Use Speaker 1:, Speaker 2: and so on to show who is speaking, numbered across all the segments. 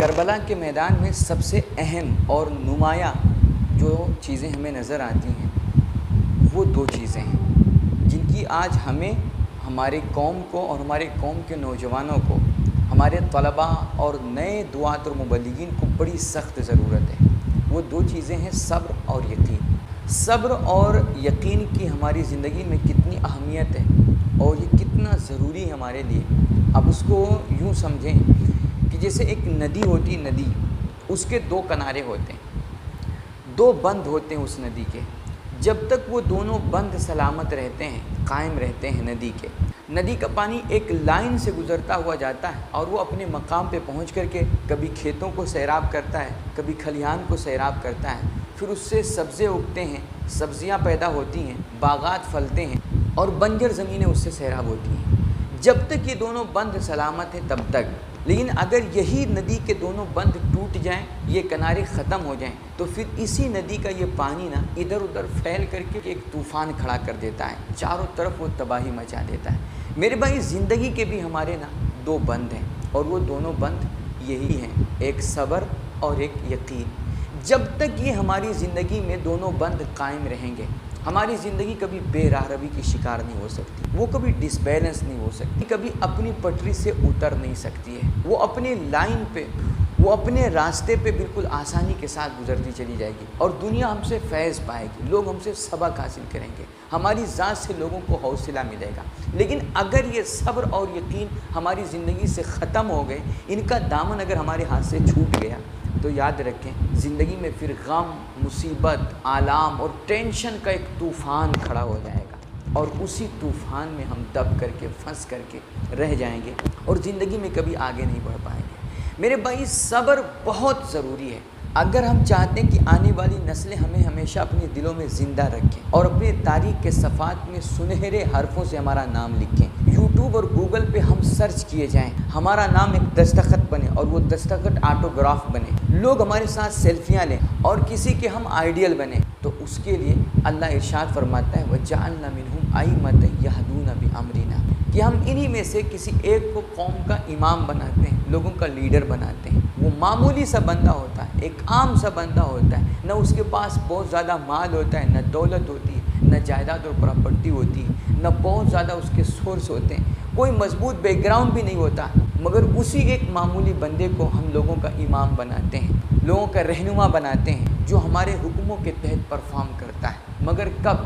Speaker 1: کربلا کے میدان میں سب سے اہم اور نمایاں جو چیزیں ہمیں نظر آتی ہیں وہ دو چیزیں ہیں جن کی آج ہمیں ہماری قوم کو اور ہمارے قوم کے نوجوانوں کو، ہمارے طلباء اور نئے دعات اور مبلغین کو بڑی سخت ضرورت ہے۔ وہ دو چیزیں ہیں صبر اور یقین۔ صبر اور یقین کی ہماری زندگی میں کتنی اہمیت ہے اور یہ کتنا ضروری ہے ہمارے لیے۔ اب اس کو یوں سمجھیں کہ جیسے ایک ندی ہوتی، ندی اس کے دو کنارے ہوتے ہیں، دو بند ہوتے ہیں اس ندی کے۔ جب تک وہ دونوں بند سلامت رہتے ہیں، قائم رہتے ہیں ندی کا پانی ایک لائن سے گزرتا ہوا جاتا ہے اور وہ اپنے مقام پہ پہنچ کر کے کبھی کھیتوں کو سیراب کرتا ہے، کبھی کھلیان کو سیراب کرتا ہے، پھر اس سے سبزے اگتے ہیں، سبزیاں پیدا ہوتی ہیں، باغات پھلتے ہیں اور بنجر زمینیں اس سے سیراب ہوتی ہیں۔ جب تک یہ دونوں بند سلامت ہیں تب تک، لیکن اگر یہی ندی کے دونوں بند ٹوٹ جائیں، یہ کنارے ختم ہو جائیں، تو پھر اسی ندی کا یہ پانی ادھر ادھر پھیل کر کے ایک طوفان کھڑا کر دیتا ہے، چاروں طرف وہ تباہی مچا دیتا ہے۔ میرے بھائی، زندگی کے بھی ہمارے دو بند ہیں اور وہ دونوں بند یہی ہیں، ایک صبر اور ایک یقین۔ جب تک یہ ہماری زندگی میں دونوں بند قائم رہیں گے، ہماری زندگی کبھی بے راہ روی کی شکار نہیں ہو سکتی، وہ کبھی ڈس بیلنس نہیں ہو سکتی، کبھی اپنی پٹری سے اتر نہیں سکتی ہے، وہ اپنی لائن پہ، وہ اپنے راستے پہ بالکل آسانی کے ساتھ گزرتی چلی جائے گی اور دنیا ہم سے فیض پائے گی، لوگ ہم سے سبق حاصل کریں گے، ہماری ذات سے لوگوں کو حوصلہ ملے گا۔ لیکن اگر یہ صبر اور یقین ہماری زندگی سے ختم ہو گئے، ان کا دامن اگر ہمارے ہاتھ سے چھوٹ گیا، تو یاد رکھیں زندگی میں پھر غم، مصیبت، آلام اور ٹینشن کا ایک طوفان کھڑا ہو جائے گا اور اسی طوفان میں ہم دب کر کے، پھنس کر کے رہ جائیں گے اور زندگی میں کبھی آگے نہیں بڑھ پائیں گے۔ میرے بھائی، صبر بہت ضروری ہے اگر ہم چاہتے ہیں کہ آنے والی نسلیں ہمیں ہمیشہ اپنے دلوں میں زندہ رکھیں اور اپنے تاریخ کے صفحات میں سنہرے حرفوں سے ہمارا نام لکھیں، یوٹیوب اور گوگل پہ ہم سرچ کیے جائیں، ہمارا نام ایک دستخط بنے اور وہ دستخط آٹوگراف بنے، لوگ ہمارے ساتھ سیلفیاں لیں اور کسی کے ہم آئیڈیل بنیں، تو اس کے لیے اللہ ارشاد فرماتا ہے وَجَعَلْنَا مِنْهُمْ أَئِمَّةً يَهْدُونَ بِأَمْرِنَا، کہ ہم انہی میں سے کسی ایک کو قوم کا امام بناتے ہیں، لوگوں کا لیڈر بناتے ہیں۔ وہ معمولی سا بندہ ہوتا ہے، ایک عام سا بندہ ہوتا ہے، نہ اس کے پاس بہت زیادہ مال ہوتا ہے، نہ دولت ہوتی ہے، نہ جائیداد اور پراپرٹی ہوتی ہے، نہ بہت زیادہ اس کے سورس ہوتے ہیں، کوئی مضبوط بیک گراؤنڈ بھی نہیں ہوتا، مگر اسی ایک معمولی بندے کو ہم لوگوں کا امام بناتے ہیں، لوگوں کا رہنما بناتے ہیں، جو ہمارے حکموں کے تحت پرفارم کرتا ہے۔ مگر کب؟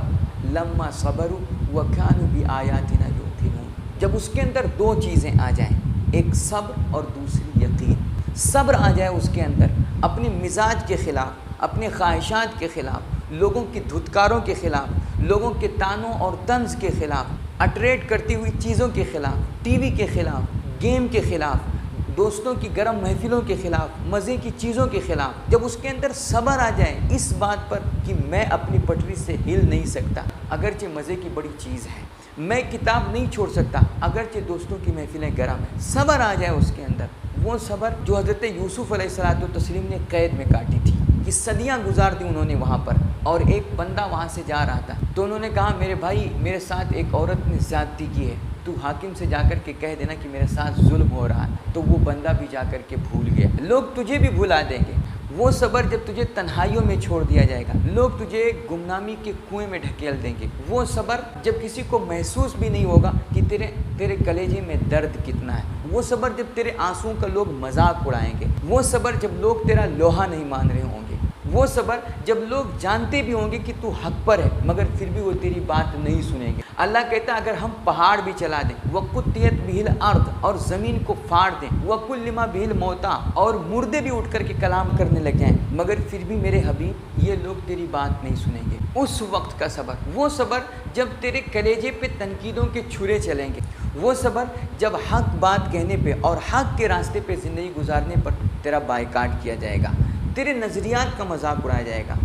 Speaker 1: لما صبروا وکانوا بآیاتنا یوقنون، جب اس کے اندر دو چیزیں آ جائیں، ایک صبر اور دوسری یقین۔ صبر آ جائے اس کے اندر، اپنے مزاج کے خلاف، اپنے خواہشات کے خلاف، لوگوں کی دھتکاروں کے خلاف، لوگوں کے طعنوں اور طنز کے خلاف، اٹریٹ کرتی ہوئی چیزوں کے خلاف، ٹی وی کے خلاف، گیم کے خلاف، دوستوں کی گرم محفلوں کے خلاف، مزے کی چیزوں کے خلاف، جب اس کے اندر صبر آ جائے اس بات پر کہ میں اپنی پٹری سے ہل نہیں سکتا، اگرچہ مزے کی بڑی چیز ہے، میں کتاب نہیں چھوڑ سکتا، اگرچہ دوستوں کی محفلیں گرم ہیں، صبر آ جائے اس کے اندر، وہ صبر جو حضرت یوسف علیہ الصلوۃ والتسلیم نے قید میں کاٹی تھی، کہ صدیاں گزار دی انہوں نے وہاں پر، اور ایک بندہ وہاں سے جا رہا تھا، تو انہوں نے کہا میرے بھائی، میرے ساتھ ایک عورت نے زیادتی کی ہے، تو حاکم سے جا کر کے کہہ دینا کہ میرے ساتھ ظلم ہو رہا ہے۔ تو وہ بندہ بھی جا کر کے بھول گیا۔ لوگ تجھے بھی بھلا دیں گے، وہ صبر جب تجھے تنہائیوں میں چھوڑ دیا جائے گا، لوگ تجھے گمنامی کے کنویں میں ڈھکیل دیں گے، وہ صبر جب کسی کو محسوس بھی نہیں ہوگا کہ تیرے کلیجے میں درد کتنا ہے، وہ صبر جب تیرے آنسوؤں کا لوگ مذاق اڑائیں گے، وہ صبر جب لوگ تیرا لوہا نہیں مان رہے ہوں گے، وہ صبر جب لوگ جانتے بھی ہوں گے کہ تو حق پر ہے مگر پھر بھی وہ تیری بات نہیں سنیں گے۔ اللہ کہتا ہے اگر ہم پہاڑ بھی چلا دیں، وَقُطِّعَتْ بِهِ الْأَرْضُ، اور زمین کو پھاڑ دیں، وَكُلِّمَ بِهِ الْمَوْتَىٰ، اور مردے بھی اٹھ کر کے کلام کرنے لگ جائیں، مگر پھر بھی میرے حبیب یہ لوگ تیری بات نہیں سنیں گے۔ اس وقت کا صبر، وہ صبر جب تیرے کلیجے پہ تنقیدوں کے چھرے چلیں گے، وہ صبر جب حق بات کہنے پہ اور حق کے راستے پہ زندگی گزارنے پر تیرا بائیکاٹ کیا جائے گا، تیرے نظریات کا مذاق اڑایا جائے گا،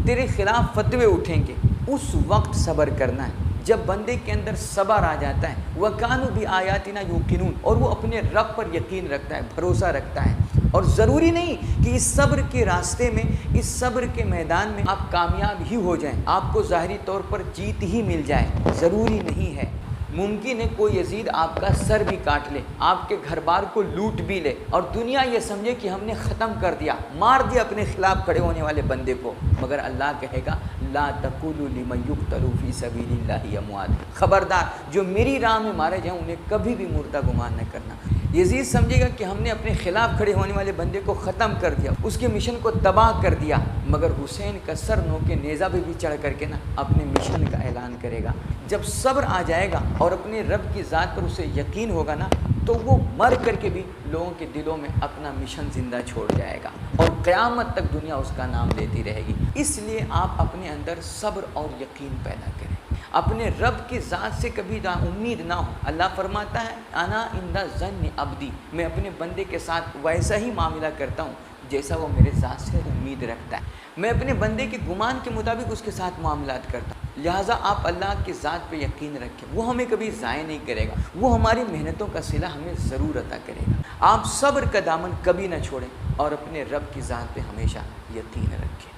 Speaker 1: تیرے خلاف فتوے اٹھیں گے، اس وقت صبر کرنا ہے۔ جب بندے کے اندر صبر آ جاتا ہے، وَكَانُوا بِآيَاتِنَا يُوقِنُونَ، اور وہ اپنے رب پر یقین رکھتا ہے، بھروسہ رکھتا ہے، اور ضروری نہیں کہ اس صبر کے راستے میں، اس صبر کے میدان میں آپ کامیاب ہی ہو جائیں، آپ کو ظاہری طور پر جیت ہی مل جائے، ضروری نہیں ہے۔ ممکن ہے کوئی یزید آپ کا سر بھی کاٹ لے، آپ کے گھر بار کو لوٹ بھی لے، اور دنیا یہ سمجھے کہ ہم نے ختم کر دیا، مار دیا اپنے خلاف کھڑے ہونے والے بندے کو، مگر اللہ کہے گا لا تقولوا لمن یقتل فی سبیل اللہ اموات، خبردار جو میری راہ میں مارے جائیں انہیں کبھی بھی مردہ گمان نہ کرنا۔ یزید سمجھے گا کہ ہم نے اپنے خلاف کھڑے ہونے والے بندے کو ختم کر دیا، اس کے مشن کو تباہ کر دیا، مگر حسین کا سر نو کے نیزہ پہ بھی چڑھ کر کے نا اپنے مشن کا اعلان کرے گا۔ جب صبر آ جائے گا اور اپنے رب کی ذات پر اسے یقین ہوگا نا، تو وہ مر کر کے بھی لوگوں کے دلوں میں اپنا مشن زندہ چھوڑ جائے گا، اور قیامت تک دنیا اس کا نام لیتی رہے گی۔ اس لیے آپ اپنے اندر صبر اور یقین پیدا کریں، اپنے رب کی ذات سے کبھی امید نہ ہو۔ اللہ فرماتا ہے انا عند ظن عبدی، میں اپنے بندے کے ساتھ ویسا ہی معاملہ کرتا ہوں جیسا وہ میرے ذات سے امید رکھتا ہے، میں اپنے بندے کے گمان کے مطابق اس کے ساتھ معاملات کرتا ہوں۔ لہٰذا آپ اللہ کی ذات پہ یقین رکھیں، وہ ہمیں کبھی ضائع نہیں کرے گا، وہ ہماری محنتوں کا صلہ ہمیں ضرور عطا کرے گا۔ آپ صبر کا دامن کبھی نہ چھوڑیں اور اپنے رب کی ذات پہ ہمیشہ یقین رکھیں۔